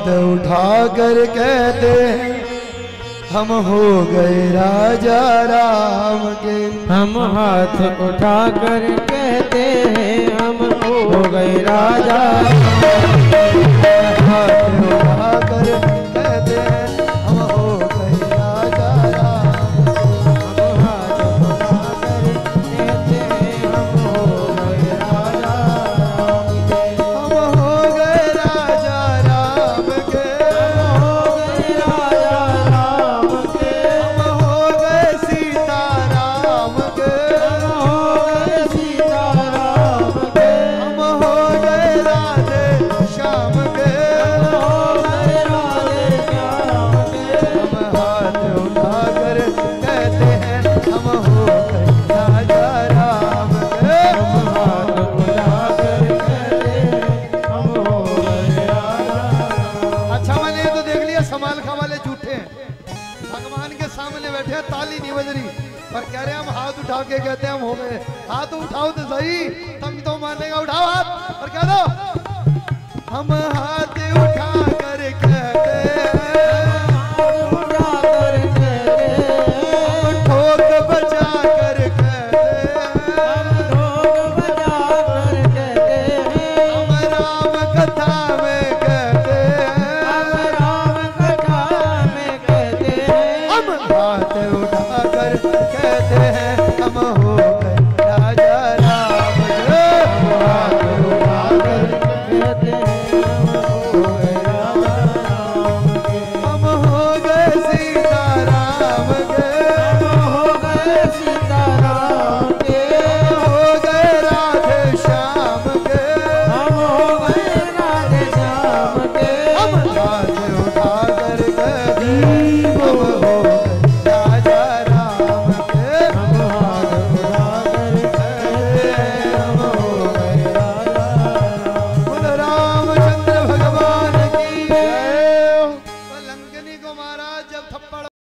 हाथ उठा कर कहते हैं हम हो गए राजा राम के। हम हाथ उठा कर कहते हैं हम हो गए राजा। हाथ उठा कर कहते हैं हम हो गए राजा राम के। हम हाथ उठा कर कहते हैं हम हो गए राजा राम के। हम हो गए राजा राम के। हम हो गए राजा राम के। हम हो गए सीता राम के। हम हो गए सीता राम के। हम हो गए राधे श्याम के। हम हो गए राधे श्याम के। हम हाथ उठा कर कहते हैं हम हो गए राजा राम के। हम हाथ उठा कर कहते हैं हम हो गए राजा। अच्छा मैंने ये तो देख लिया समाल खा वाले झूठे हैं, भगवान के सामने बैठे हैं, ताली नहीं बज रही पर कह रहे हैं हम हाथ उठा के कहते हैं हम हो गए। हाथ उठाओ तो सही, तंग तो मानेगा, उठाओ हाथ और कह दो हम हाथ